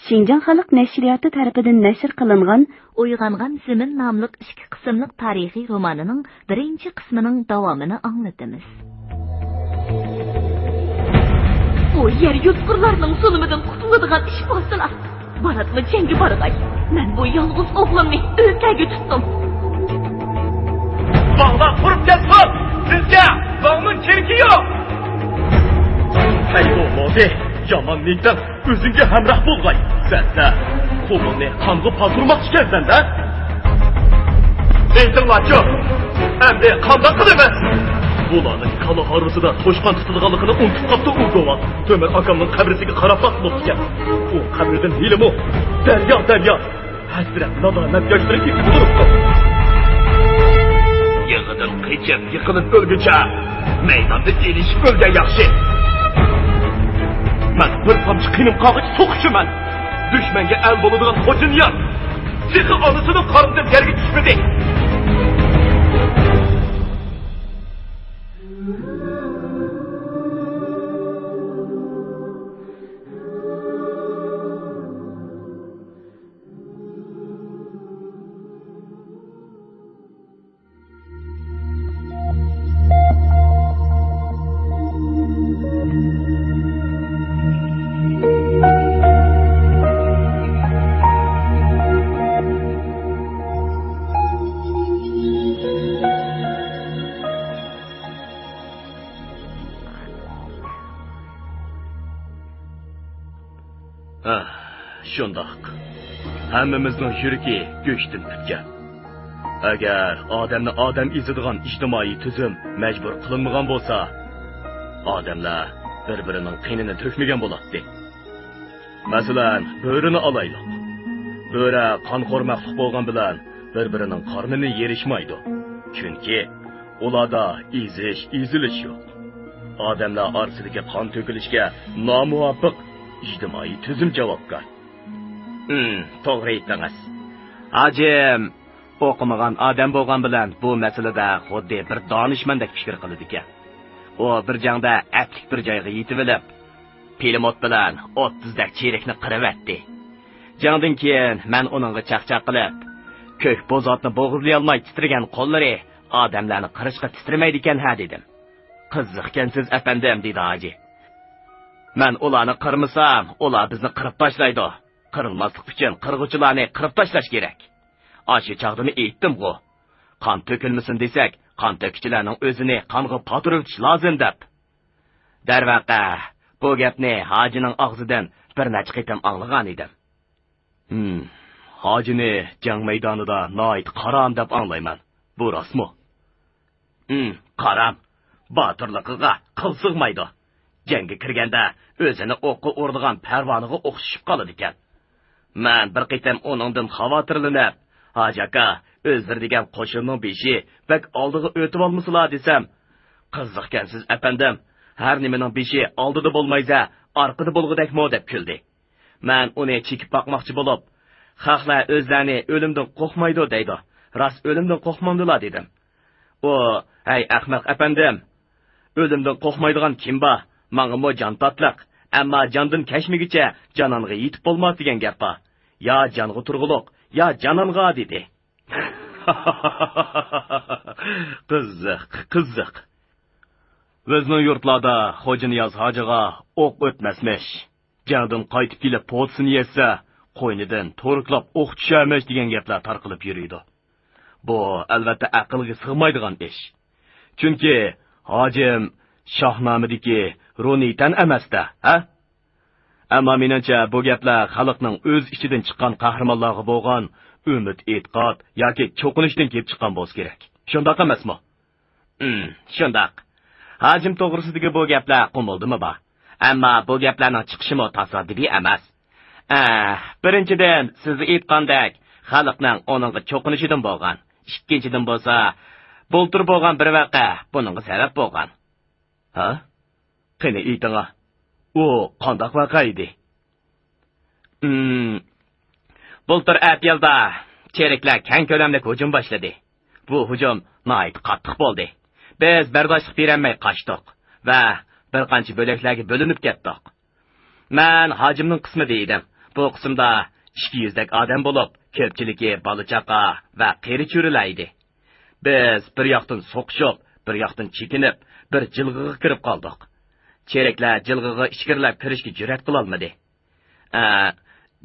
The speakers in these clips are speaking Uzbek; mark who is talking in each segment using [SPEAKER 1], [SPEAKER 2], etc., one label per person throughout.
[SPEAKER 1] Şinjan Xalq Nəşriyyatı tərəfindən nəşr qılınğan Uyg'ongan Zimin nomli 2 qismlik tarixiy romanining 1 qismining davomini anglatamiz. O yer yutqurlarning zulmidan qutuladigan ish bo'lsalar, baratma jengi barg'ay. Men bu yolg'iz o'g'limni o'lkaga tutdim.
[SPEAKER 2] Bağla qurup ketsin. Sizga bağның kerki yo'q. Hay bo'lmadi. Yamanlikdan o'zingga hamroh bo'lg'ay. Sensa qo'lingni qonga palturmoqchi kelsan-da. Aytinglar-chi. Endi qanday qilaman? Bularning qala harusida to'shqon tutilganligini unutib qopti u go'vat. Tömür akamning qabrisiga qarab baqmoq ekan. U qabrdan hilimi daryo. Hasrat nadomat yoshlarga ketib turibdi. Yığıdan qıçıp yıkılıp ölgüçe meydanda gelişip ölgen yaxşı. Ben bir tamcı kıyım qağıç soğuşuman. Düşmenge el boluduğun hocun yan. Çıkı anısının karnından gergi düşmedi. Şundaq. Hammamizning yuragi go'shtin tutgan. Agar odamni odam izadigan ijtimoiy tuzum majbur qilinmagan bo'lsa, odamlar bir-birining qinini to'kmagan bo'ladi. Masalan, bo'rini olaylik. Bo'ra qonxo'rmaqlik bo'lgan bilan bir-birining qornini yerishmaydi. Chunki ularda ezilish yo'q. Odamlar orasidagi qon to'kilishga nomuvofiq ijtimoiy tuzum javobgar. To'g'ri aytdingiz. Ajim o'qimagan odam bo'lgan bilan bu masalada xuddi bir donishmandek fikr qiladi ekan. U bir jangda atlik bir joyga yetib olib, pilimot bilan 30 dak cherekni qiravatdi. Jangdan keyin men uningga chaqchaq qilib, ko'k bozotni bo'g'izlay olmay titragan qo'llari odamlarni qirishga titramaydi ekan ha dedim. Qiziqkansiz afandim dedi Aji. Men ularni qirmasam, ular bizni qirib tashlaydi. Qirılmaslik uchun qirg'uvchilarni qirib tashlash kerak. Aşı chaqdimi aytdim-ku. Qon to'kilmasin desak, qon to'kuvchilarning o'zini qonga patiritish lozim deb. Darvaqa, bu gapni hojining og'zidan bir necha qitim anglagan edim. Hojini jang maydonida noit qaram deb anglayman. Bu rostmi? Qaram. Botirligiga qil sig'maydi. Jangga kirganda o'zini o'qqa urdigan parvoniga o'xshib qoladi ekan. Men bir qitim uningdan xavotirlanib, Hoji aka, o'zir degan qo'shinning beshi bak oldiga o'tib olmaslar desam, qiziqkansiz afandim, har nimaning beshi oldida bo'lmaysa, orqada bo'lg'idakmi deb kuldi. Men uni chekib boqmoqchi bo'lib, xalqlar o'zlarini o'limdan qo'rqmaydi deydi. Rost o'limdan qo'rqmamdilar dedim. O, "Hey ahmoq afandim, o'limdan qo'rqmaydigan kim bor? Menga mo jon tatliq, ammo jondan kashmigicha jononga yetib bo'lmas degan gap bor. Ya jonga turg'uliq, ya jononga dedi." Qiziq. Bizning yurtlarda Xo'janiyaz hojiga o'q o'tmasmish. Jangdan qaytib kelib po'tsini yesa, qo'ynidan to'riqlab o'q tusharmish degan gaplar tarqalib yuriydi. Bu albatta aqlga sig'maydigan ish. Chunki hojim Shohnamidagi Ronitan emasda, ha? Ammo menimcha bu gaplar xalqning o'z ichidan chiqqan qahramonlarga bo'lgan umid, e'tiqod yoki cho'qinishdan kelib chiqqan bo'lsa kerak. Shundoq emasmi? Shundoq. Hojim to'g'risidagi bu gaplar qumildimi bor? Ammo bu gaplarning chiqishi tasodifiy emas. Birinchidan, siz aytgandek, xalqning oningga cho'qinishidan bo'lgan. Ikkinchidan bo'lsa, bo'ltir bo'lgan bir vaqa buningga sabab bo'lgan. Ha? Qani ayting'a. U qanday vaqa edi? Bo'ltir aprelda chereklar keng ko'lamda hujum boshladi. Bu hujum nihoyat qattiq bo'ldi. Biz bardoshlik berolmay qochdik va bir qancha bo'laklarga bo'linib ketdik. Men hojimning qismida edim. bu qismda 200dak odam bo'lib, ko'pchiligi bola-chaqa va qeri-cho'rilar edi. Biz bir yoqdan so'qishib, bir yoqdan chekinib, bir jilg'iga kirib qoldik. Chereklar jilg'iga ichkirilib kirishga jur'at qila olmadi.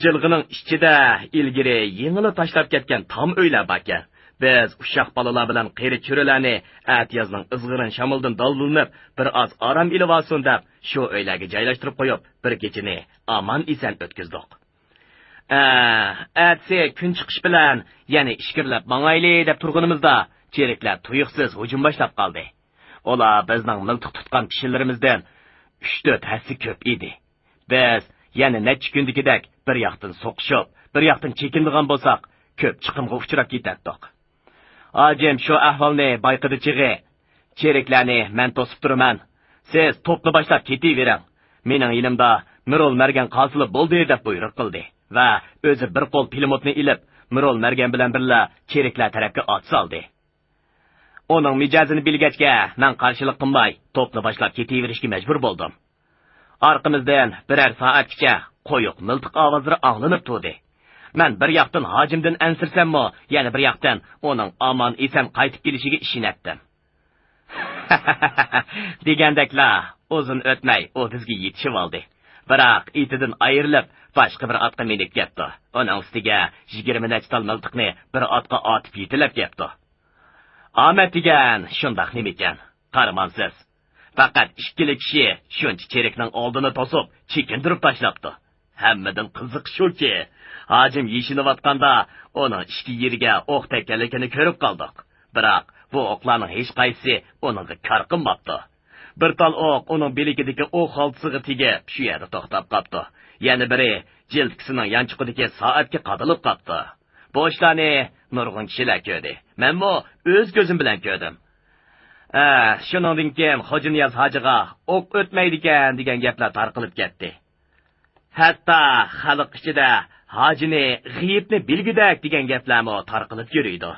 [SPEAKER 2] Jilg'ining ichida ilgari yengili tashlab ketgan tom uylar bor ekan. Biz uşaq balalar bilan qeri-cho'rilarni atiyazning izg'irin shamoldan dallanib, bir oz orom ilib olsin deb, shu uylarga joylashtirib qo'yib, bir kechini omon eson o'tkazdik. Atse kun chiqish bilan, ya'ni ishkirlab mangayli deb turganimizda, chereklar tuyuqsiz hujum boshlab qoldi. Ular bizning miltiq tutgan kishilarimizdan 3-4 hassa ko'p edi. Biz yana necha kundagidek bir yoqdan so'qishib, bir yoqdan chekindigan bo'lsak, ko'p chiqimga uchrab ketardik. Hacim shu ahvolni bayqidichig'i, chereklarni men to'sib turaman. Siz to'pni boshlab ketavering. Mening yilimda Mirol Margan qosilib bo'ldi deb buyruq qildi va o'zi bir qo'l pilimotni ilib, Mirol Margan bilan birga chereklar tarafga ot soldi. Uning mijozini bilgachga, men qarshilik qilmay, to'pni boshlab ketaverishga majbur bo'ldim. Orqamizdan birer soatgacha qo'yiq miltiq ovozlari anglanib turdi. Men bir yoqdan hojimdan ansirsammi, yana bir yoqdan uning omon eson qaytib kelishiga ishonatdim. Degandeklar, uzun o'tmay u bizga yetishib oldi. Biroq itidan ayrilib, boshqa bir otga minib ketdi. Uning ustiga 20 nechtal miltiqni bir otga otib yetilib ketdi. Omad degan shundoq nima ekan? Qarmonsiz. Faqat ikkili kishi shuncha cherekning oldini to'sib, chekindirib tashlabdi. Hammadan qiziq shuki, hojim yeshinayotganda uning ishki yeriga o'q tekkanligini ko'rib qoldik. Biroq bu o'qlarning hech qaysi uningga kor qilmabdi. Bir tal o'q uning beligidagi o'q xaltasiga tegib, shu yerda to'xtab qoldi. Yana biri jildkisining yanchiqidagi soatga qadalib qoldi. Bu ishlarni nurg'un kishilar ko'rdi. Menmi o'z ko'zim bilan ko'rdim. Shuningdan keyin Xo'janiyaz hojiga o'q o'tmaydi ekan degan gaplar tarqalib ketdi. Hatta xalq ichida hojini g'iyibni bilgidak degan gaplarmi tarqalib yuriydi.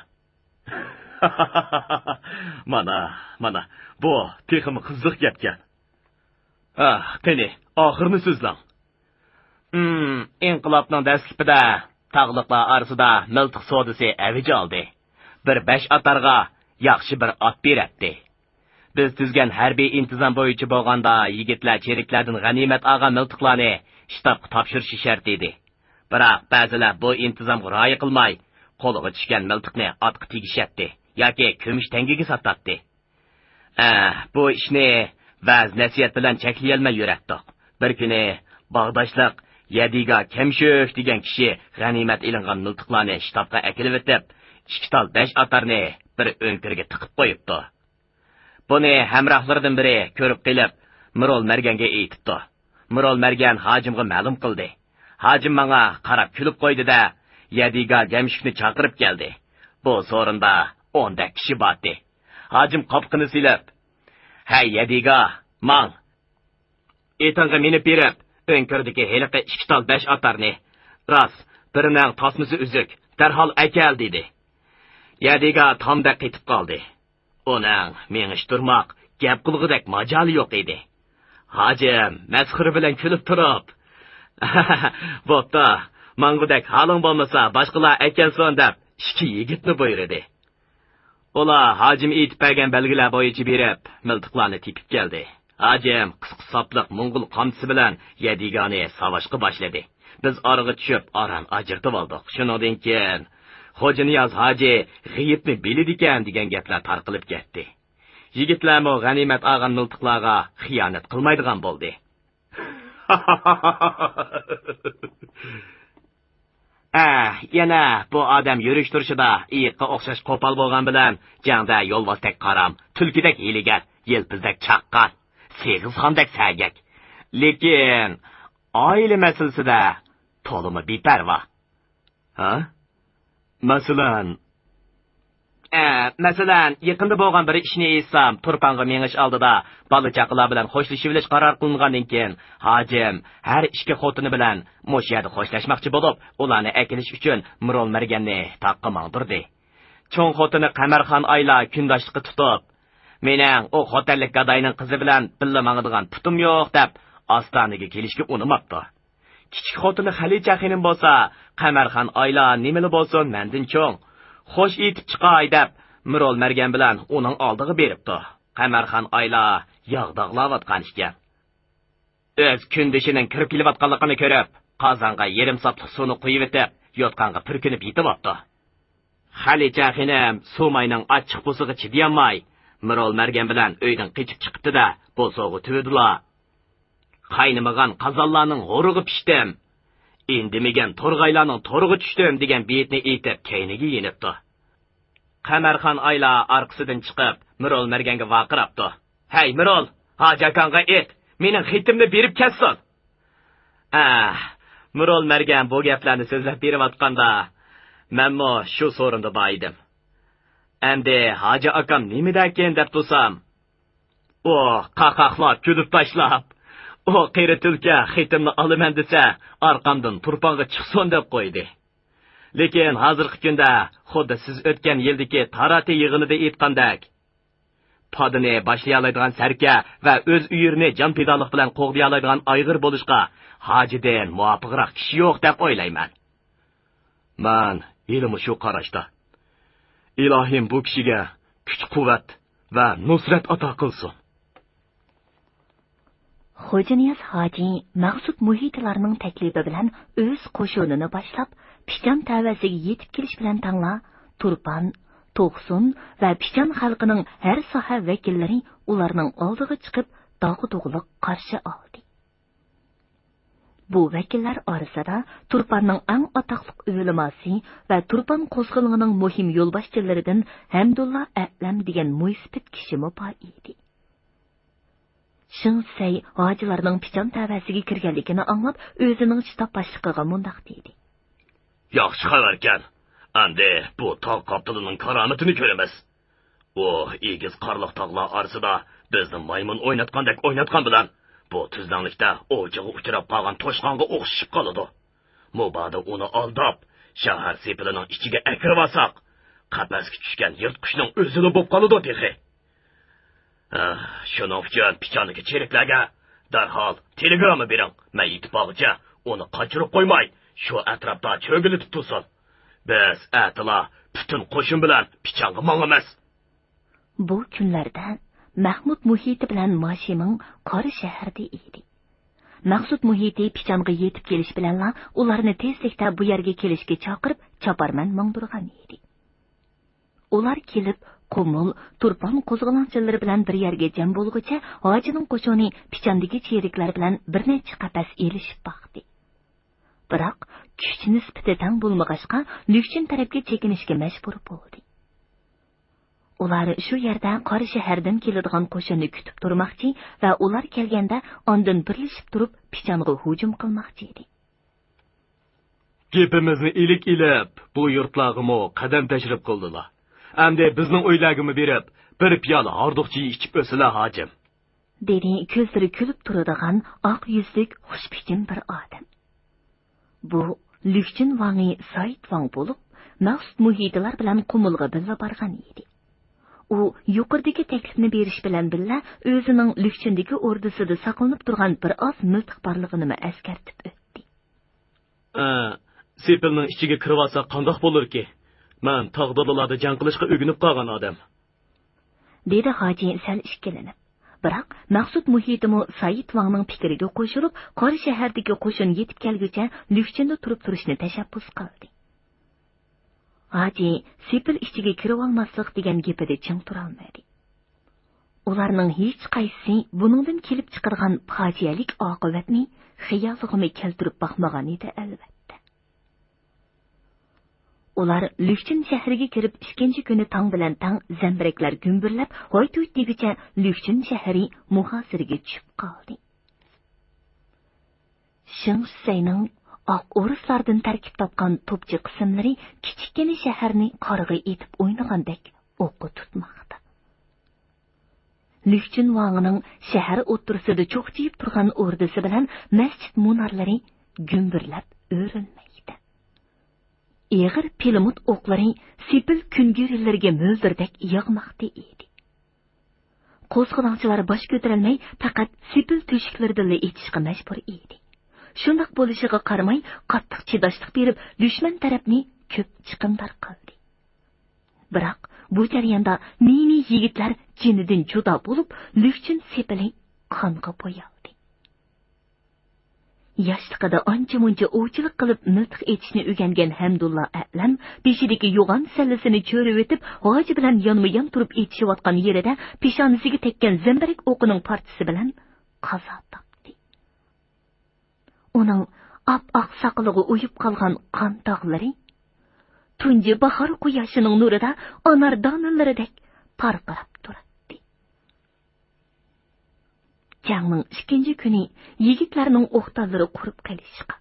[SPEAKER 2] Mana, bu texim qiziq gapgan. Qani, oxirini so'zlang. Inqilobning dastlabida tog'liqlar orasida miltiq savdosi avj oldi. Bir 5 atarga yaxshi bir ot beribdi. Biz tuzgan harbiy intizom bo'yicha bo'lganda yigitlar cheriklardan g'animat olgan miltiqlarni shtabga topshirish shart edi. Biroq ba'zilar bu intizomga rioya qilmay, qo'liga tushgan miltiqni otga tegishatdi yoki kumush tangiga sotdi. Bu ishni vaz nasihat bilan cheklayolmay yuratdik. Bir kuni Bag'doshliq Yadiga Kemshuk degan kishi g'animat ilingan miltiqlarni shtabga akilib o'tib, 2 tal 5 atarni bir o'nkirga tiqib qo'yibdi. Buni hamrohlaridan biri ko'rib qilib, Mirol Marganga aytibdi. Mirol Margan hojimga ma'lum qildi. Hojim menga qarab kulib qo'ydi-da, Yadiga Jamshukni chaqirib keldi. Bu so'rinda 10 ta kishi bordi. Hojim qopqini silib, "Hey Yadiga, mang. Etanga minib berib, o'nkirdagi heliqi 2 tal 5 atarni. Rost, birining tasmasi uzuk, darhol akal" dedi. Yadiga tomda qetib qoldi. Uning mengish turmoq, gap qilg'idak majoli yo'q edi. Hojim masxira bilan kulib turib, "Bo'pti, mangudek haling bo'lmasa, boshqalar ekanson" deb 2 yigitni buyurdi. Ular hojim aytib bergan belgilar bo'yicha berib, miltiqlarni tepib keldi. Hojim qisqa sopliq Mo'ng'ul qamchisi bilan Yadigani savaşga boshladi. Biz orig'i tushib, aran ajirtib oldik. Shundan keyin Xo'janiyaz hoji g'iyibni biladi ekan degan gaplar tarqalib ketdi. Yigitlarmi g'animat olgan miltiqlarga xiyonat qilmaydigan bo'ldi. Yana bu odam yurish turishida iyiqqa o'xshash qo'pol bo'lgan bilan jangda yo'lbosdek qaram, tulkidek hiylagar, yelpizdak chaqqan, seg'izxondek sagak. Lekin oila masalasida to'limi beparvo. Masalan, yaqinda bo'lgan bir ishni etsam, Turpanga mengish oldida bola-chaqalar bilan xo'shlashib olish qaror qilingandan keyin, hojim har ishga xotini bilan mo'shiyada xo'shlashmoqchi bo'lib, ularni akilish uchun Mirol Marganni taqqa mangdirdi. Cho'ng xotini Qamarxon oyla kundoshlikka tutib, "Mening o xotinlik gadayning qizi bilan billa mangadigan putim yo'q" deb Ostoniga kelishga unimabdi. kichik xotini Xalicha xinim bo'lsa, Qamarxon oyla nimali bo'lsin, mendan cho'ng. Xo'sh etib chiqay deb Mirol Margan bilan uning oldiga beribdi. Qamarxon oyla yog'dog'layotgan ekan. O'z kundishining kirib kelayotganligini ko'rib, qozonga yarim sopli suvni quyib etib, yotqonga purkinib yetyapti. Xalicha xinim Sumayning achchiq bo'sig'i chidayolmay, Mirol Margan bilan uydan qochib chiqibdi-da, bo'sog'i tuvidilar. Qaynamagan qazonlarning g'urug'i pishdim. Indimigan to'rg'aylarning to'rg'i tushdim degan betni aytib kayniga yenibdi. Qamarxon oyla orqasidan chiqib, Mirol Marganga vaqirabdi. "Hey Mirol, hojakonga ayt, mening xitimni berib ketsin." Mirol Margan bu gaplarni so'zlab berayotganda, menmo shu so'rinda bor edim. Endi hoji akam nimada ekan deb tursam, qaqaqlab kulib tashlab, qeri tulka xitimni olaman desa, orqamdan turponga chiqsin deb qo'ydi. Lekin hozirgi kunda xuddi siz o'tgan yildagi tarati yig'inida aytgandek, podini boshlay oladigan sarka va o'z uyirini jon pidonlik bilan qo'g'day oladigan ayg'ir bo'lishga hojidan muvofiqroq kishi yo'q deb o'ylayman. Men ilmi shu qarashda. Ilohim bu kishiga kuch-quvvat va nusrat ato qilsin.
[SPEAKER 1] Xo'janiyaz hoji Maqsud muhitlarning taklifi bilan o'z qo'shinini boshlab, Pichan tavasiga yetib kelish bilan tangla Turpan, To'qsun va Pichan xalqining har soha vakillari ularning oldiga chiqib, dog'u-dug'liq qarshi oldi. Bu vakillar orasida Turpanning eng atoqli o'limosi va Turpan qo'zg'olonining muhim yo'lboshchilaridan Hamdulla Atlam degan muisbit kishi bor edi. Shingsay hojilarning Pichan tavasiga kirganligini anglab, o'zining shtab boshlig'iga mundaq dedi.
[SPEAKER 2] Yaxshi xabarkan. Endi bu tog' qoptilining karomatini ko'ramiz. O egiz qarliq tog'lar orasida bizni maymun o'ynatgandek o'ynatgan bilan bu tuzlanlikda o'jiga uchrab qolgan to'shqonga o'xshib qoladi. Mubada uni aldab, shahar sepilining ichiga akirib olsak, qafasga tushgan yirtqichning o'zini bo'lib qoladi dedi. Shuning uchun Pichoniga cheriklarga darhol telegramma bering. Men ittifoqcha uni qochirib qo'ymay, shu atrofda cho'gilib tursin. Biz atla butun qo'shin bilan Pichonga mongamiz.
[SPEAKER 1] Bu kunlarda Mahmud muhiti bilan Mashiming qori shaharda edi. Maqsud muhiti Pichonga yetib kelish bilan ularni tezlikda bu yerga kelishga chaqirib, chaparman mongdirgan edi. Ular kelib, Qumul, Turpan qo'zg'olonchilari bilan bir yerga jam bo'lguncha, hojining qo'shini Pichondagi cheriklar bilan bir necha qapas elishib baqdi. Biroq kuch nisbati tang bo'lmag'achqa, Lükshin tarafga chekinishga majbur bo'ldi. Ular shu yerda qori shahardan keladigan qo'shinni kutib turmoqchi va ular kelganda ondan birlashib turib Pichonga hujum qilmoqchi edi.
[SPEAKER 2] Gapimizni ilib, bu yurtlarga qadam tashrif qildilar. Endi bizning o'ylagimi berib, bir piyola hordiqchi ichib o'sila hojim.
[SPEAKER 1] Dedi ko'zlari kulib turadigan oq yuzlik xushbichim bir odam. Bu Lükshin Vangi Said Vang bo'lib, Maqsud muhitlar bilan Qumulga birga borgan edi. U yuqoridagi taklifni berish bilan billa o'zining Lükshindagi ordusida saqlanib turgan bir oz miltiq borligini eskartib o'tdi.
[SPEAKER 2] Sepilning ichiga kirib olsa qandoq bo'lar-ki? Men tog'dorlarda jang qilishga o'rganib qolgan odam.
[SPEAKER 1] Dedi hoji sal ishkilanib. Biroq Maqsud muhitimi Said Vangning fikriga qo'shilib, qori shahardagi qo'shin yetib kelguncha Lükshinda turib turishni tashabbus qildi. Hoji sepil ichiga kirib olmaslik degan gapida ching tura olmadi. Ularning hech qaysi buningdan kelib chiqargan fojialik oqibatni xiyoliga keltirib baxmagan edi albatta. Ular Lükshin shahriga kirib ikkinchi kuni tong bilan tang zambiraklar gumburlab, hoy-to'y deguncha Lükshin shahri muhosiraga tushib qoldi. Shingsayning oq o'rislardan tarkib topgan to'pchi qismlari kichikkina shaharni qorg'i etib o'ynagandek o'qqa tutmoqda. Lükshin Vangining shahar o'ttirisida cho'qchiyib turgan o'rdisi bilan masjid munorlari gumburlab o'rilmaydi. Eg'ir pilimut o'qlari sepil kungirilarga mo'ldirdek yog'moqda edi. Qo'zg'olonchilar bosh ko'tarolmay faqat sepil to'shiklardan etishga majbur edi. shundoq bo'lishiga qaramay qattiq chidashlik berib dushman tarafni ko'p chiqimdor qildi. Biroq bu jarayonda nini yigitlar jinidan judo bo'lib, Lükchün sepili qonga bo'yaldi. Yoshligida ancha-muncha ovchilik qilib nutq etishni o'rgangan Hamdulla A'lam beshidagi yo'g'on sallasini cho'rib o'tib, hoji bilan yonma-yon turib etishayotgan yerida peshonasiga tekkan zambarak o'qining partisi bilan qazo topdi. Uning ap-oq soqoliga uyib qolgan qon tog'lari tunji bahor quyoshining nurida anar donalaridek parqirab turadi. Jangning ikkinchi kuni yigitlarning o'qtallari qurib qolishga,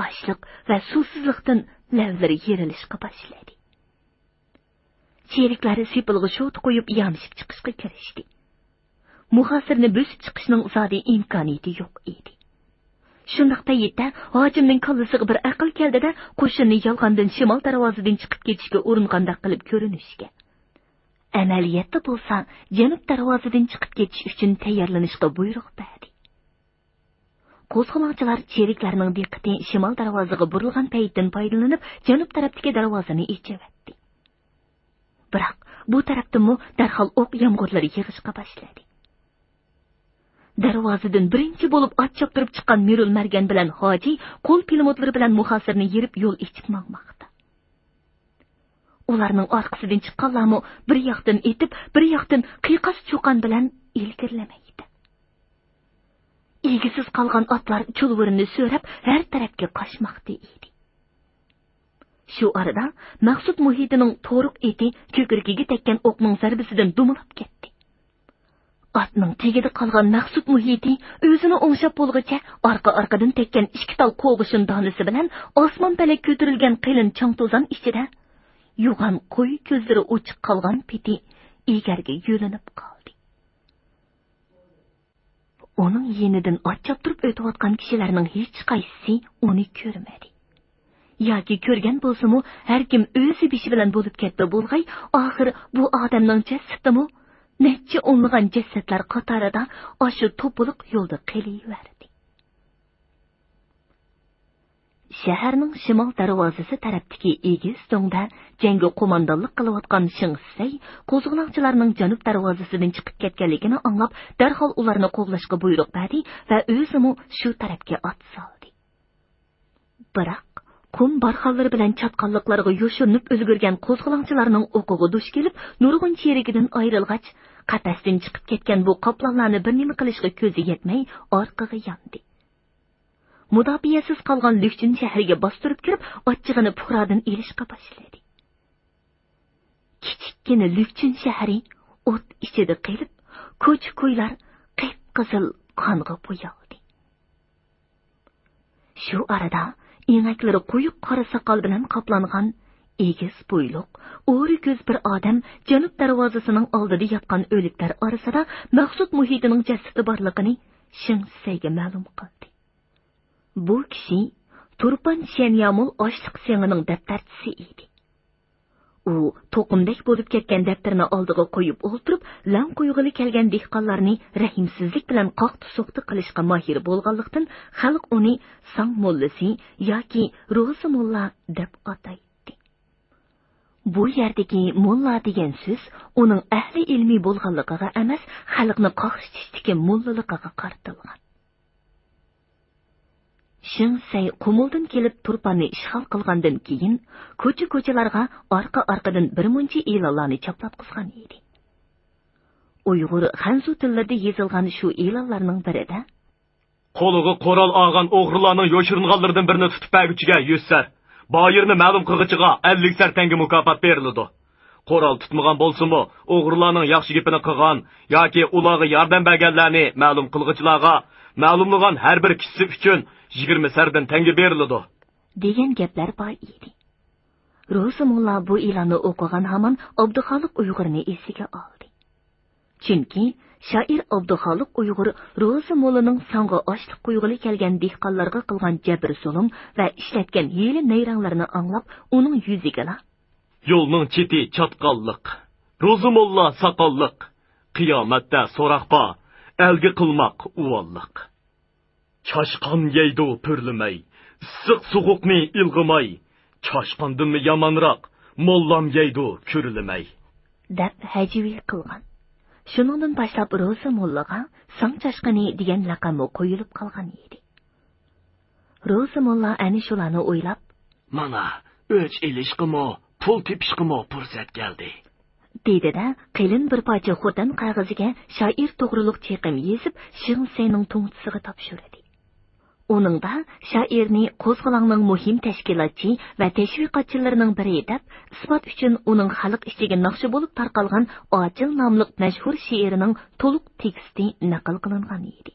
[SPEAKER 1] ochliq va suvsizlikdan lavlari yerilishga boshladi. Sheriklari sepilg'i sho't qo'yib yamishib chiqishga kirishdi. Muhasirni bo'sib chiqishning zodi imkoniyati yo'q edi. Shundaq paytda hojimning kallasiga bir aql keldida qo'shinni yolg'ondan shimol darvozadan chiqib ketishga uringandek qilib ko'rinishga. Amaliyotda bo'lsa, janub darvozadan chiqib ketish uchun tayyorlanishga buyruq berdi. Qo'zg'olonchilar sheriklarining diqqati shimol darvozaga burilgan paytdan foydalanib, janub tarafdagi darvozani ichivatdi. Biroq bu tarafdan darhol o'q yomg'irlari yig'ishga boshladi. Darvozadan birinchi bo'lib ot choptirib chiqqan Mirul Margan bilan hoji qo'l pilomotlari bilan muhasirni yerib yo'l ichib mangmoqda. Ularning orqasidan chiqqanlarmi bir yoqdan etib, bir yoqdan qiyoqas cho'qon bilan ilgirlamaydi. Egisiz qolgan otlar chulvurini so'rab har tarafga qochmoqda edi. Shu arada Maqsud muhitining to'riq eti ko'kirgiga tekkan o'qning zarbisidan dumilib ketdi. Atning tegida qolgan Maqsud muhiti o'zini o'ngshab bo'lguncha orqa-orqadan tekkan ikki tal qo'g'ishin donasi bilan osmon palak ko'tarilgan qilin chang to'zon ichida yo'g'on qo'y ko'zlari ochiq qolgan peti egarga yo'linib qoldi. Uning yenidan ot choptirib o'tayotgan kishilarning hech qaysisi uni ko'rmadi. Yoki ko'rgan bo'lsa-mu, har kim o'zi beshi bilan bo'lib ketdi bo'lg'ay, oxir bu odamning jasadimi necha o'nlagan jasadlar qatorida oshu to'piliq yo'lda qiliverdi. Shaharning shimol darvozasi tarafdagi egiz to'ngda jangga qo'mondonlik qilayotgan Shingsay qo'zg'olonchilarning janub darvozasidan chiqib ketganligini anglab, darhol ularni qovlashga buyruq berdi va o'zimi shu tarafga ot soldi. Biroq qum barxanlari bilan chatqonliqlarga yo'shinib o'zgirgan qo'zg'olonchilarning o'qiga duch kelib, nurg'un cherigidan ayrilgach, qafasdan chiqib ketgan bu qoplonlarni bir nima qilishga ko'zi yetmay orqaga yondi. Mudofiyasiz qolgan Lükchün shahriga bostirib kirib, ochchig'ini puhrodan elishga boshladi. Kichikkina Lükchün shahri o't ichida qilib, ko'ch-ko'ylar qip-qizil qonga bo'yaldi. Shu arada inaklari quyuq qora soqol bilan qoplangan egiz bo'yliq, o'ri ko'z bir odam janub darvozasining oldida yotgan o'liklar orasida Maqsud muhitining jasadi borligini Shingsayga ma'lum qildi. Bu kishi Turpan Shenyamul ochliq sengining daftarchisi edi. U to'qimdek bo'lib ketgan daftarni oldiga qo'yib o'ltirib, lan qo'yg'ili kelgan dehqonlarni rahimsizlik bilan qoqti-so'qti qilishga mahir bo'lganlikdan xalq uni Sang mullasi yoki Ro'zi mulla deb ataydi. Bu yerdagi mulla degan so'z uning ahli ilmiy bo'lganligiga emas, xalqni qoqishtishdagi mullaligiga qartilgan. Shingsay Qumuldan kelib Turpanni ishg'ol qilgandan keyin ko'cha-ko'chalarga orqa-orqadan bir muncha e'lonlarni choplatqizgan edi. Uyg'ur Hanzu tillarida yozilgan shu e'lonlarning birida
[SPEAKER 2] qo'liga qo'ral olgan o'g'rilarning yo'shiringanlaridan birini tutib berguchiga 100 sar, boyirni ma'lum qilg'ichiga 50 sar tanga mukofot beriladi. Qo'ral tutmagan bo'lsa-mu, o'g'rilarning yaxshi gapini qilgan yoki ularga yordam berganlarni ma'lum qilg'ichilarga ma'lumlagan har bir kishisi uchun 20 sardan tanga beriladi
[SPEAKER 1] degan gaplar bor edi. Ro'zi mulla bu e'lonni o'qigan hamon Abduxoliq Uyg'urni esiga oldi. Chunki shoir Abduxoliq Uyg'ur Ro'zi mullaning songa ochliq qo'yg'ili kelgan dehqonlarga qilgan jabr zulm va ishlatgan hiyla nayranglarini anglab, uning yuziga
[SPEAKER 2] yo'lning cheti chatqonliq, Ro'zi mulla soqolliq, qiyomatda so'roqqa, elga qilmoq uvolliq Çaşqan yeydi pürlümey, issiq soğuqni ilg'imay, çaşqandınmı yamanroq, mollam yeydi kürülümey.
[SPEAKER 1] Deb hajivil qilgan. Shuningdan boshlab Roza mollaga Sang Chashqani degan laqabni qo'yilib qolgan edi. Roza molla ana shularni o'ylab,
[SPEAKER 2] Mana, o'ch ilishqimi, pul tepishqimi fursat keldi.
[SPEAKER 1] Dedi-da, qilin bir parcha xotin qog'oziga shoir to'g'riliq chiqim yezib, Shinsayning to'ngchisiga topshirdi. Uningda shoirni qo'zg'olonning muhim tashkilotchi va tashviqotchilarining biri deb isbot uchun uning xalq ichiga naqshi bo'lib tarqalgan Ochil nomli mashhur she'rining to'liq teksti naql qilingan edi.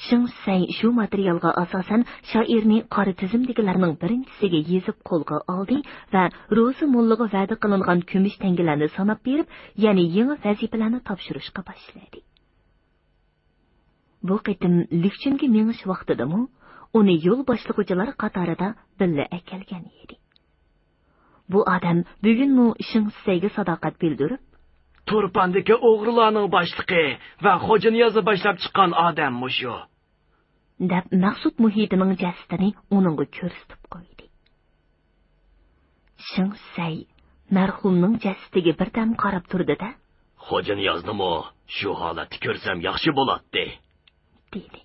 [SPEAKER 1] Shinsay shu materialga asosan shoirni qora tizimdagilarning birinchisiga yezib qo'lga oldi va Roza mollaga va'da qilingan kumush tangalarni sanab berib, ya'ni yangi vazifalarni topshirishga boshladi. Bu qitim Lükchunga menish vaqtidami uni yo'l boshlig'uchilar qatorida billa akelgan edi. Bu odam bugunmi Shinsayga sadoqat bildirib,
[SPEAKER 2] Turpandagi o'g'rilarning boshlig'i va xo'jani yozib boshlab chiqqan odam mushu.
[SPEAKER 1] deb Maqsud muhitining jasadini uningga ko'rsatib qo'ydi. Shinsay marhumning jasadiga birdam qarab turdi-da,
[SPEAKER 2] Xo'jani yozdimi, shu holatni ko'rsam yaxshi bo'ladi,
[SPEAKER 1] dedi.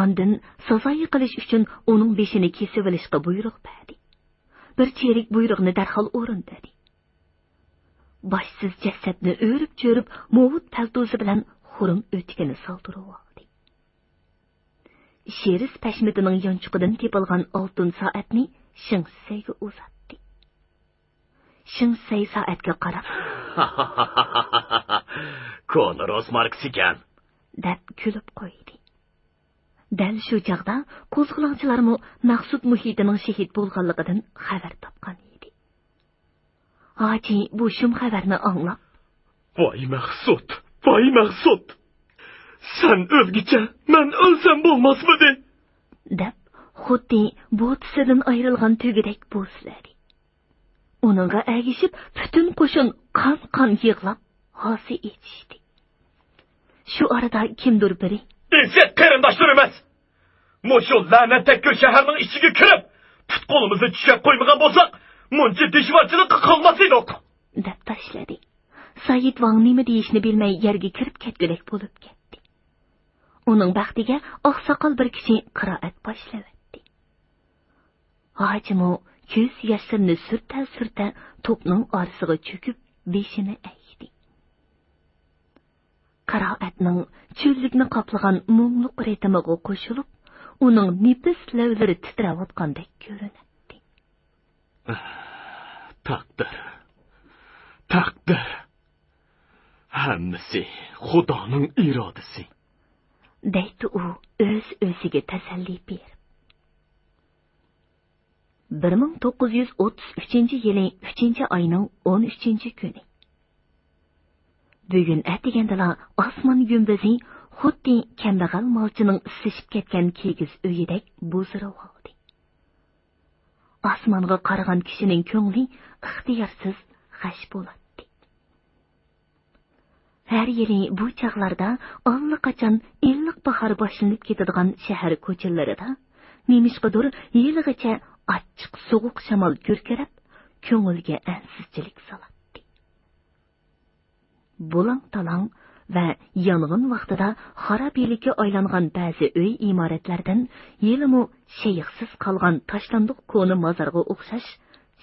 [SPEAKER 1] Ondan sazoyi qilish uchun uning beshini kesib olishga buyruq berdi. Bir cherik buyruqni darhol o'rindadi. Boshsiz jasadni o'rib-cho'rib, movut paltosi bilan xurum o'tkini soldirib oldi. Sheris pashmitining yonchuqidan tepilgan oltin soatni Shinsayga uzatdi. Shinsay soatga qarab,
[SPEAKER 2] Konor Osmarks ekan,
[SPEAKER 1] deb kulib qo'ydi. Dal shu chaqda qo'zg'olonchilarmi Maqsud muhitining shahid bo'lganligidan xabar topgan edi. Hoji bu shum xabarni anglab,
[SPEAKER 2] Voy Maqsud! Sen o'lgicha, men o'lsam bo'lmasmidi?
[SPEAKER 1] deb xuddi bo'tisidan ayrilgan tugidek bo'zladi. Uningga agishib, butun qo'shin qon yig'lab, hosi etishdi. Shu arada kimdir biri,
[SPEAKER 2] "Izzat qarindoshlar emas. Mushu la'natdagi shaharning ichiga kirib, put qo'limizni tushab qo'ymagan bo'lsak, muncha dishvorchilikqa qolmas edik",
[SPEAKER 1] deb tashladi. Said Wang nima deyishni bilmay yerga kirib ketgudek bo'lib ketdi. Uning baxtiga oqsoqol bir kishi qiroat boshlaydi. Hojimu ko'z yoshlarini surta to'pning orasiga cho'kib, beshini aydi. Qiroatning cho'llikni qoplagan mungluq ritmiga qo'shilib, uning nefis lavlari titrayotgandek ko'rinadi.
[SPEAKER 2] Taqdir. Hammasi Xudoning irodasi,
[SPEAKER 1] deydi u o'ziga tasalli berib. 1933-yili 3-oyning 13-kuni. Bugun atigandala osmon gumbazi xuddi kambag'al molchining isishib ketgan kigiz uyidek bo'zirib oldi. Osmonga qaragan kishining ko'ngli ixtiyorsiz g'ash bo'ladi. Her yili bu chaqlarda allaqachon illiq bahor boshlanib ketadigan shahar ko'chalarida nemishqadir yilgacha achchiq sovuq shamol gurkirab, ko'ngilga ansizchilik soladi. Bulang-talang va yong'in vaqtida xarobiylikka aylangan ba'zi uy imoratlardan yilimu shayxsiz qolgan tashlandiq ko'ni mozorga o'xshash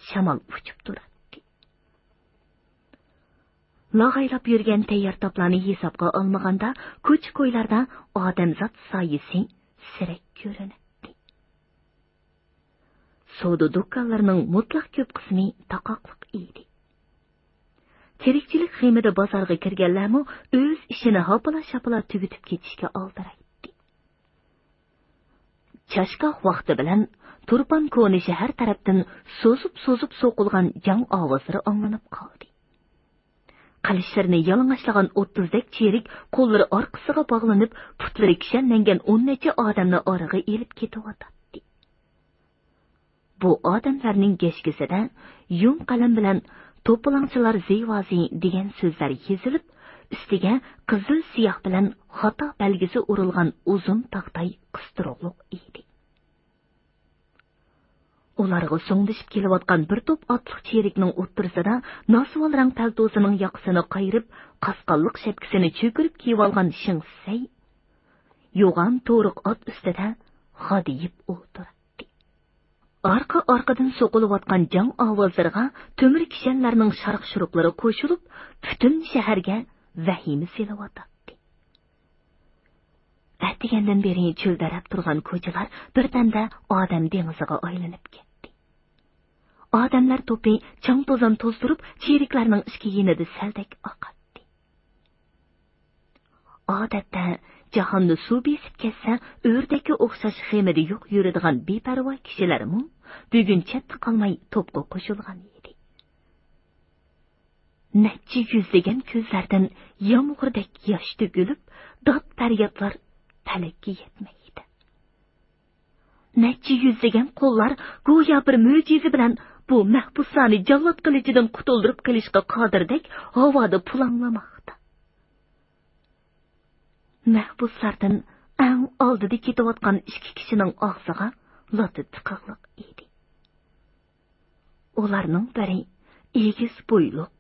[SPEAKER 1] shamol uchib turadi. Lag'aylab yurgan tayyor toplarni hisobga olmaganda, ko'ch-ko'ylarda odamzod soyisi sirak ko'rinadi. Savdo do'konlarining mutlaq ko'p qismi taqoqliq edi. Tirikchilik xemida bozorga kirganlarmi o'z ishini hopala-shapala tugitib ketishga oldiraydi. Chashqoq vaqti bilan Turpan ko'ni shahar tarafdan so'zib so'qilgan jang ovozlari anglanib qoldi. Qalishlarini yalang'ashlagan 30dek cherik qo'llari orqasiga bog'lanib, putlari kishanlangan 10 necha odamni oraga elib ketayotdi. Bu odamlarning geshkisida yung qalam bilan "To'polonchilar zivozi" degan so'zlar yozilib, ustiga qizil siyoh bilan xato belgisi urilgan uzun taqtay qistirug'liq edi. Ularga so'ngdishib kelayotgan bir to'p otliq cherikning o'ttirsida nosval rang paltosining yoqasini qayirib, qasqonliq shapkasini cho'kirib kiyib olgan Shingsay yo'g'on to'riq ot ustida xodiyib o'tirdi. Arqa-arqadan so'qilayotgan jang ovozlariga to'mir kishanlarning sharq-shuruqlari qo'shilib, butun shaharga vahima selayotdi. Atdigandan beri cho'ldarab turgan ko'chalar birdanda odam dengiziga aylanib ketdi. Odamlar to'pi chang-to'zon to'zdirib, cheriklarning ichki yenida saldak oqatdi. Odatda jahonni suv besib ketsa, o'rdakka o'xshash xemida yo'q yuradigan beparvo kishilarmi bugun chetda qolmay to'pga qo'shilgan edi. Necha yuzlagan ko'zlardan yomg'irdak yosh to'kilib, dod-faryodlar talakka yetmaydi. Necha yuzlagan qo'llar go'yo bir mo'jiza bilan bu mahbuslarni jallod qilichidan qutuldirib qilishga qodirdek havoda pulanglamoqda. Mahbuslardan eng oldida ketayotgan ikki kishining og'ziga loti tiqiliq edi. Ularning biri egiz bo'yliq,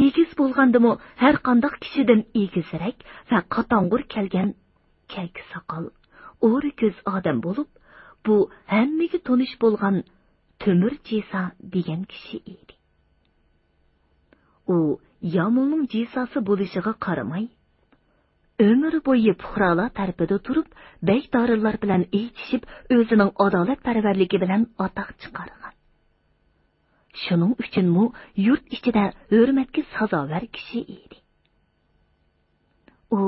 [SPEAKER 1] egiz bo'lgandimi har qanday kishidan egizrak va qatong'ur kelgan kayki soqol, o'ri ko'z odam bo'lib, bu hammaga tonish bo'lgan Temir Jisa degan kishi edi. U Yamulning jisasi bo'lishiga qaramay, ömür bo'yi puhralar tarafida turib, beydorilar bilan aytishib, o'zining adolatparvarligi bilan atoq chiqargan. Shuning uchun mu yurt ichida hurmatga sazovor kishi edi. U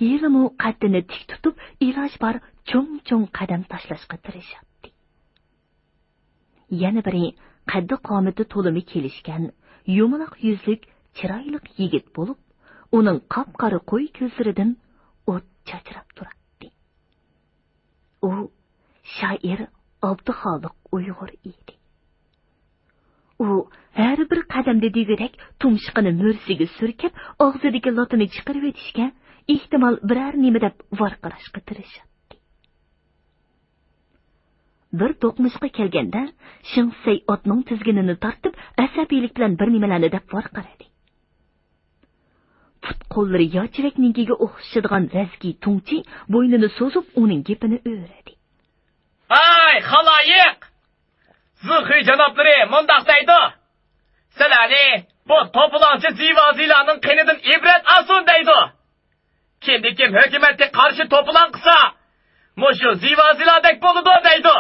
[SPEAKER 1] yilmu qaddini tik tutib, iloj bor cho'ng-cho'ng qadam tashlashga tirishadi. Yana biri qaddi qomati to'limi kelishgan, yumaloq yuzlik, chiroyli yigit bo'lib, uning qop-qora qo'y ko'zlaridan o't chachrab turadi. U shoir Abduxoliq Uyg'ur edi. U har bir qadamda degidek tumshiqini mo'rsiga surkib, og'zidagi lotini chiqarib etishga, ehtimol biror nima deb varqirashga tirishadi. Bir do'qmishga kelganda, Shingsay otning tizginini tortib, asabiylik bilan bir nimalarni deb varqiradi. Put qo'llari yochiraknikiga o'xshaydigan razgi tungchi bo'ynini so'zib, uning gapini o'radi.
[SPEAKER 3] Ay, xaloyiq! Zuhri janoblari mundaq deydi. Sizlarni bu to'polonchi zivozilarning qinidan ibrat olsin deydi. Kim hukumatga qarshi to'polon qilsa, mushu zivozilardek bo'ladi deydi.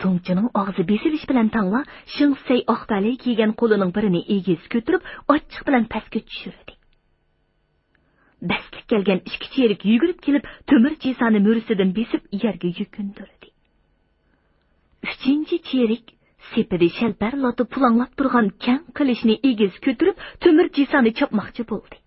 [SPEAKER 1] Tungchining og'zi besilish bilan tangla, Shingsay oqbali kiygan qo'lining birini egiz ko'tirib, ochiq bilan pastga tushirdi. Dastlik kelgan ikki cherik yugurib kelib, Temir Jisani mo'risidan besib yerga yukindirdi. Uchinchi cherik sepida shalpar loti pulanglab turgan kang qilishni egiz ko'tirib, Temir Jisani chopmoqchi bo'ldi.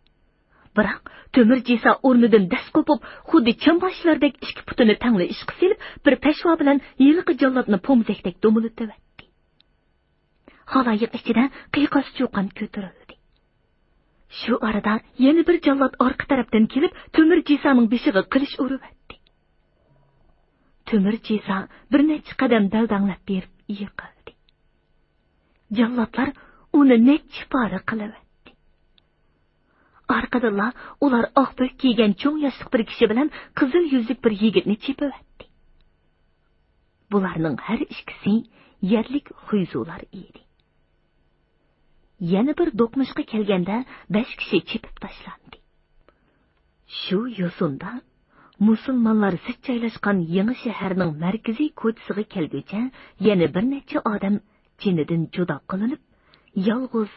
[SPEAKER 1] Biroq Temir Jisa o'rnidan dast qo'pib, xuddi chambashlardek ikki putini tangla ishqi silib, bir peshvo bilan yilqi jallodni pomzakdek do'militdi. Xaloyiq ichida qiyqos cho'qan ko'tarildi. Shu arada yana bir jallod orqa tarafdan kelib, Temir Jisaning beshiga qilich uribdi. Temir Jisa bir necha qadam daldanglab berib yiqildi. Jallodlar uni necha pora qilibdi. Arqadilla ular oq bo'y kiygan cho'ng yoshliq bir kishi bilan qizil yuzlik bir yigitni chepibdi. Bularning har ikkisi yerlik xuyzular edi. Yana bir do'qmishga kelganda 5 kishi chepib tashlandi. Shu yo'sinda musulmonlar zich joylashgan yangi shaharning markaziy ko'chasiga kelguncha yana bir necha odam jinidan judo qilinib, yolg'iz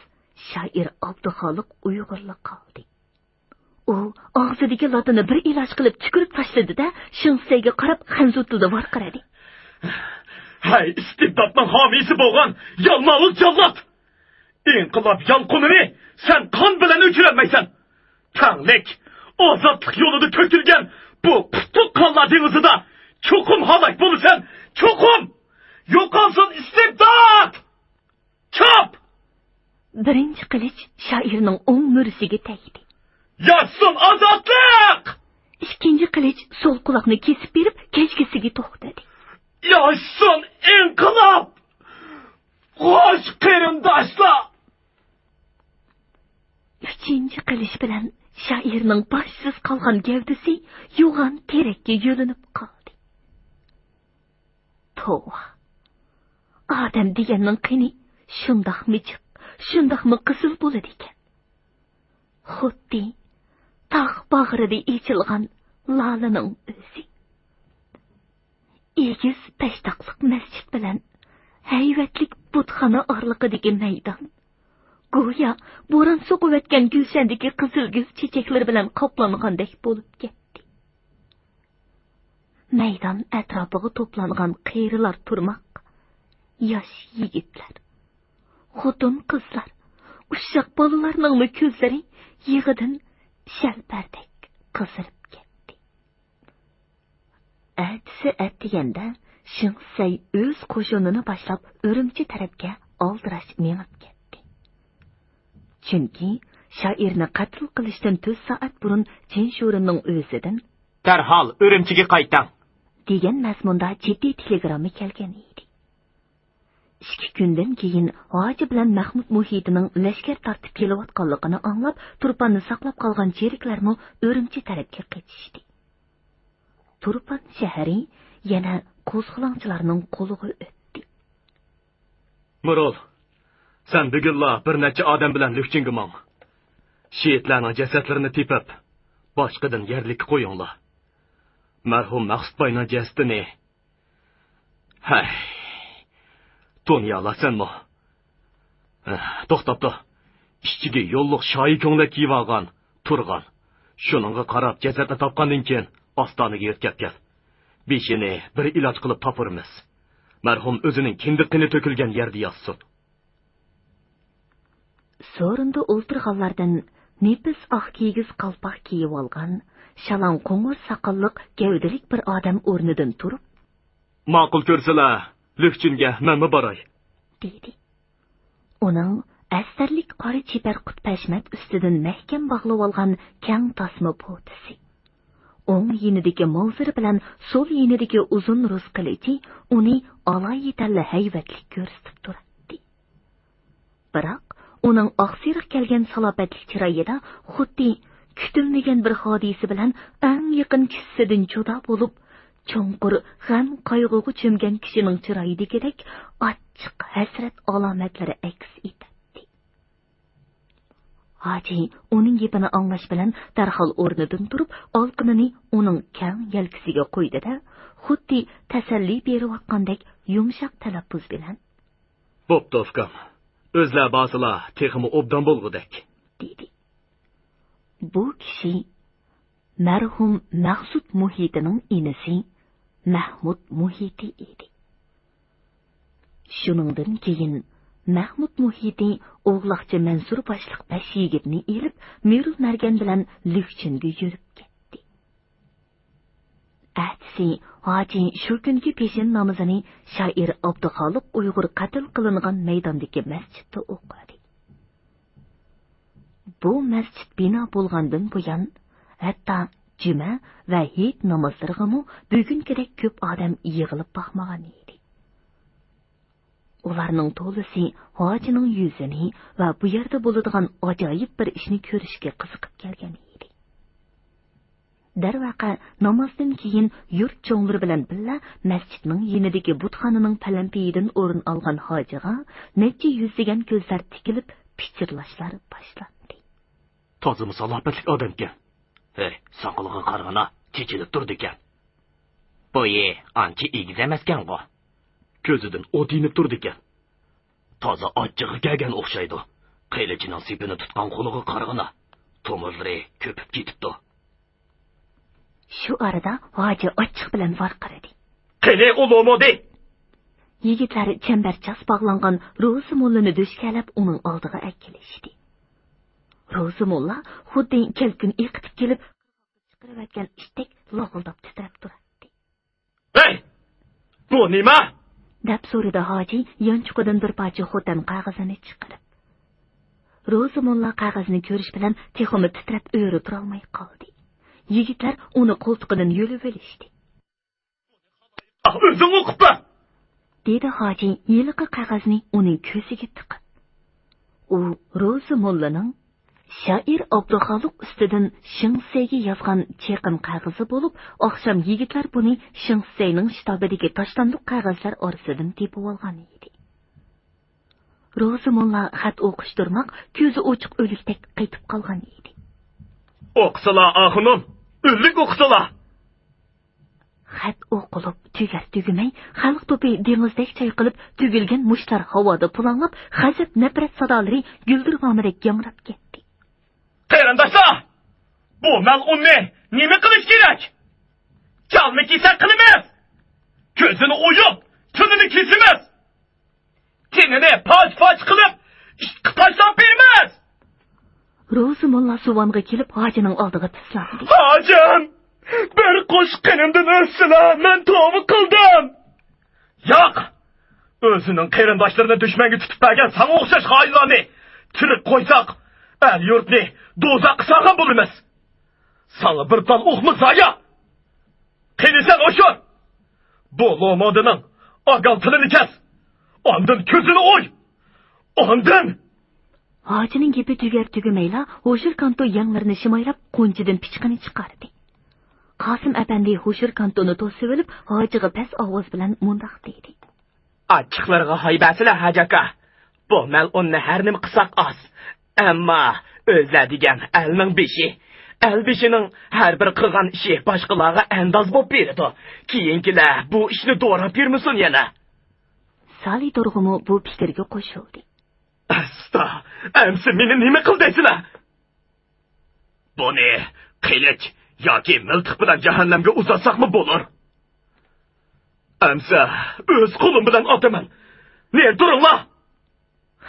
[SPEAKER 1] shoir Abduxoliq Uyg'urlik qoldi. U og'zidagi lotini bir iloj qilib tukurib tashladi-da, Shingsayga qarab xanzutida varqiradi.
[SPEAKER 3] Hay, istibdodning homiysi bo'lgan yalmog'lik jallod! Inqilob yolqinini sen qon bilan o'chirolmaysan. Tanglik, ozodlik yo'lida to'kilgan bu qutuq qonlar dengizida cho'qim halok bo'lasan, cho'qim! Yo'qolsin istibdod! Chop!
[SPEAKER 1] Birinchi qilich shoirning o'ng mo'risiga tegdi.
[SPEAKER 3] Yaşsın azatlık!
[SPEAKER 1] İkinci qilich sol quloqni kesib berib, kechgisiga to'xtadi.
[SPEAKER 3] Yaşsın inkılap! Hoş qarindoshlar!
[SPEAKER 1] Uchinchi qilich bilan shoirning boshsiz qolgan gavdasi yo'g'on terakka yo'linib qoldi. Tova. Odam deganning qini shundoqmi jiq, shundoqmi qizil bo'ladi ekan. Xuddi tog' bag'rida echilgan lolaning o'zi. Egiz tashtoqliq masjid bilan hayvatlik butxona orliqidagi maydon. Go'yo bo'ron so'qiyotgan gulshandagi qizilguz chechaklar bilan qoplangandek bo'lib ketdi. Maydon atrofiga to'plangan qiyrilar turmoq, yosh yigitlar, xotin qizlar, ushoq bolalarning ko'zlari yig'idan shalpardek qizirib ketdi. Atsi atdiganda Shingsay o'z qo'shinini boshlab Urumchi tarafga oldirash menib ketdi. Chunki shoirni qatl qilishdan 4 soat burun Jinshurining o'zidan
[SPEAKER 3] Darhol Urumchiga qayting
[SPEAKER 1] degan mazmunda jiddiy telegramma kelgan edi. 2 kundan keyin Hoji bilan Mahmud muhitining lashkar tortib kelayotganligini anglab, Turpanni saqlab qolgan cheriklarni Urumchi tarafga ketishdi. Turpan shahri yana qo'zg'olonchilarning qo'liga o'tdi.
[SPEAKER 2] Murol, sen bugunla bir necha odam bilan Lukchinga mong. Shehidlarning jasadlarini tepib, boshqadan yerlikka qo'yinglar. Marhum Maqsudboyning jasadini. Hay. To'niy olasanmi? To'xtab tur. Ishchiga yo'lliq shoyi ko'ngla kiyib olgan, turgan. Shuningga qarab jasadni topgandan keyin ostoniga yetkazib kel. Beshini bir iloj qilib topirmiz. Marhum o'zining kindiqini to'kilgan yerda yotsin.
[SPEAKER 1] So'rinda o'ltirganlardan nepis oq kiygiz qalpoq kiyib olgan, shalon qo'ng'ir soqolliq gavdalik bir odam o'rnidan turib,
[SPEAKER 2] "Ma'qul ko'rsalar, Lukchinga menmi boray?"
[SPEAKER 1] dedi. Uning astarlik qora chepar qutpashmat ustidan mahkam bog'lab olgan kang tasma potisi. O'ng yinidagi mavzir bilan so'l yinidagi uzun rus qilichi uni olay yetarli hayvatlik ko'rsatib turadi. Biroq uning oqsiriq kelgan salobatlik chiroyida xuddi kutilmagan bir hodisa bilan eng yaqin kishisidan judo bo'lib, cho'nqur g'am qayg'uga cho'mgan kishining chiroyidagidek ochiq hasrat alomatlari aks etadi. Hoji uning gapini anglash bilan darhol o'rnidan turib, olqinini uning kang yelkasiga qo'ydi-da, xuddi tasalli berayotgandek yumshoq talaffuz bilan:
[SPEAKER 2] "Bo'pti, ukam. O'zlar bosila texmi obdan bo'lg'udek",
[SPEAKER 1] dedi. Bu kishi marhum Maqsud muhitining inisi Mahmud muhiti edi. Shuningdan keyin Mahmud muhiti o'g'loqchi Mansur boshliq 5 yigitni elib, Mirul Margan bilan Lukchinga yurib ketdi. Atsi Hoji shu kungi peshin namozini shoir Abduxoliq Uyg'ur qatl qilingan maydondagi masjidda o'qidi. Bu masjid bino bo'lgandan buyon hatto juma va hayit namozlariga bugungidek ko'p odam yig'ilib boqmagan edi. Ularning to'lisi Hojining yuzini va bu yerda bo'ladigan ajoyib bir ishni ko'rishga qiziqib kelgan edi. Darvaqa namozdan keyin yurt cho'nglari bilan billa masjidning yinidagi butxonaning palampiyidan o'rin olgan hojiga necha yuzlagan ko'zlar tikilib pichirlashlar boshlandi.
[SPEAKER 2] To'zimi salobatlik odamkan. Hey, soqolga qarag'ana, chechilib turdi ekan.
[SPEAKER 3] Bo'yi ancha egiz emaskan-ku.
[SPEAKER 2] Ko'zidan o't yinib turdi ekan. Toza ochchig'i kelgan o'xshaydi. Qiylichining sipini tutgan qo'liga qarag'ana, tomirlari ko'pib ketibdi.
[SPEAKER 1] Shu arada Hoji ochiq bilan varqiradi:
[SPEAKER 3] "Qani ulumodi?"
[SPEAKER 1] Yigitlar chambarchas bog'langan Ro'zi mollani do'shkalab uning oldiga akilishdi. Ro'zi molla xuddi kelkun yiqitib kelib, chiqarayotgan ishtek lo'g'ildab titrab turadi.
[SPEAKER 3] "Hey! Bu nima?"
[SPEAKER 1] deb so'radi Hoji yonchuqidan bir parcha xotin qog'ozini chiqarib. Roza Molla qog'ozni ko'rish bilan texmi titrab o'ri turolmay qoldi. Yigitlar uni qo'ltiqidan yo'lib olishdi.
[SPEAKER 3] O'zing o'qibmi?
[SPEAKER 1] Dedi hoji yiliqi qog'ozni uning ko'ziga tiqib. U Roza Mollaning shoir Abduxoliq ustidan Shingseyga yozgan cheqim qog'ozi bo'lib, oqshom yigitlar buni Shingseyning shtabidagi tashlandiq qog'ozlar orasidan tepib olgan edi. Roza Molla xat o'qishtirmoq ko'zi ochiq o'likdek qaytib qolgan edi.
[SPEAKER 3] O'qsala axunum, o'lik o'qsala.
[SPEAKER 1] Xat o'qilib tugar-tugmay, xalq to'pi dengizdek chayqilib, tugilgan mushlar havoda pulanglab, g'azab nafrat sadolari guldirg'omidek yangrab ketdi.
[SPEAKER 3] Qarindoshlar, bu mal'unni nima qilish kerak? Chalmi kiysak qilamiz. Ko'zini o'yib, tilini kesimiz. Tenini pach qilib, tashlab beramiz.
[SPEAKER 1] Roza Molla suvonga kelib, hojining oldiga tislandi.
[SPEAKER 3] Hojim, bir qo'shqinimdan o'ssizlar, men tavba qildim. Yo'q. O'zining qarindoshlarini dushmanga tutib bergan sana o'xshash xoinlarni tirik qo'ysak, el yurtni do'zaxga solgan bo'lamiz. Sana bir tal o'qmi zoya. Qilisan o'shur. Bu lomodining agal tilini kes. Ondan ko'zini o'y. Ondan
[SPEAKER 1] Hojining gapi tugar-tugamayla, Hoshir kanto yanglarini shimaylab, qo'nchidan pichqani chiqardi. Qosim apandi Hoshir kantoni to'sib olib, hojiga past ovoz bilan mundoq dedi.
[SPEAKER 3] Achchiqlarga haybasilar hajaka. Bu mal'unni har nima qilsak oz. Ammo o'zlar degan elning beshi. El beshining har bir qilgan ishi boshqalarga andoz bo'lib beradi. Keyingilar bu ishni to'g'rab bermasin yana.
[SPEAKER 1] Sali Turg'umo bu fikrga qo'shildi.
[SPEAKER 3] Asta, amsi meni nima qildaysizlar? Buni qilich yoki miltiq bilan jahannamga uzatsaqmi bo'lar? Amsa, o'z qo'lim bilan otaman. Ne turinglar?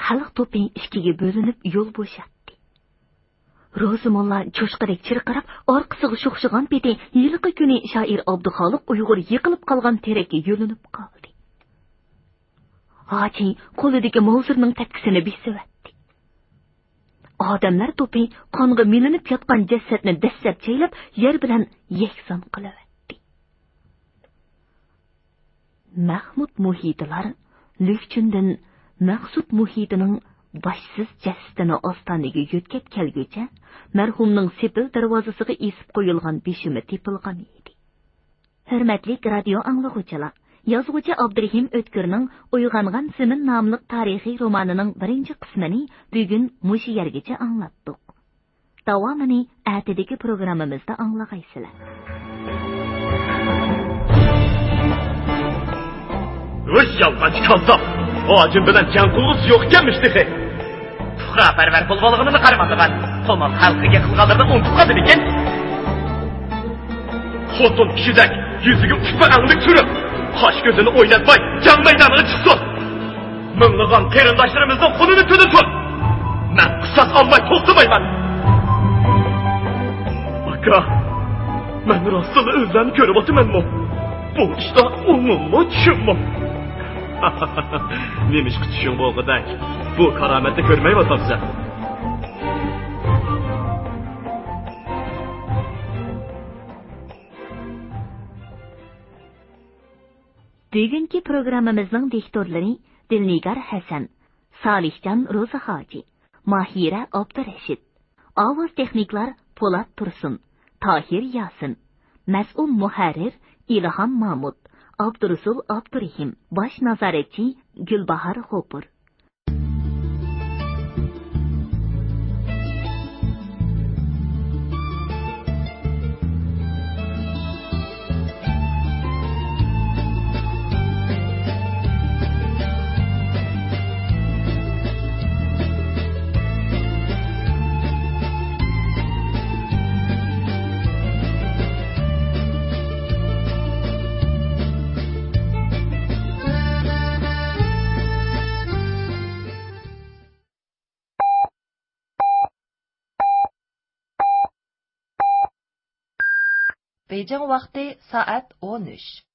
[SPEAKER 1] Xalq to'pi ikkiga bo'linib yo'l bo'shatdi. Roza Molla cho'shqidek chirqirab, orqasiga sho'xshigan peti yiliqi kuni shoir Abduxoliq Uyg'ur yiqilib qolgan terakka yo'linib qoldi. Hoji qo'lidagi mavzurning takkisini bisivatdi. Odamlar to'pi qonga milinib yotgan jasadni dastlab chaylab, yer bilan yakson qilavatdi. Mahmud muhitlar Lükchundan Maqsud muhitining boshsiz jasadini ostonaga yo'tkab kelguncha, marhumning sepil darvozasiga esib qo'yilgan beshimi tepilgan edi. Hurmatli radio anglag'uvchilar, yozuvchi Abdurahim O'tkirning Uyg'ongan Simin nomli tarixiy romanining birinchi qismini bugun mush yergacha anglatdik. Davomini atidagi programmamizda anglag'aysizlar.
[SPEAKER 3] O'z yolg'onchi kazzab. Hojim bilan jang qilg'isi yo'q ekanmish dedi. Xabarvar bo'lganligini qaramagan. Tomon xalqiga qilganlarni unutib qoldi ekan. Xotin kishidak yuziga ushpag'anlik surib, qosh ko'zini o'ynatmay, jang maydoniga chiqsin. Minglagan qarindoshlarimizning qonini to'lasin. Men qisas olmay to'xtamayman. Aka, men rostini o'zlarim ko'rib o'tamanmi? Bu ishda umuman tushunmam. Nemish kutishing bo'lg'idak. Bu karomatni ko'rmay o'tabsan.
[SPEAKER 1] Bugungi programmamizning diktorlari Dilnigar Hasan, Salihjon Ro'zahoji, Mahira Abdurashid, ovoz texniklar Po'lat Tursun, Tohir Yasin, mas'ul muharrir Ilhom Mahmud, Abdurasul Abdurahim, bosh nazoratchi Gulbahor Xo'pur.
[SPEAKER 4] Beijing vaqti soat 13.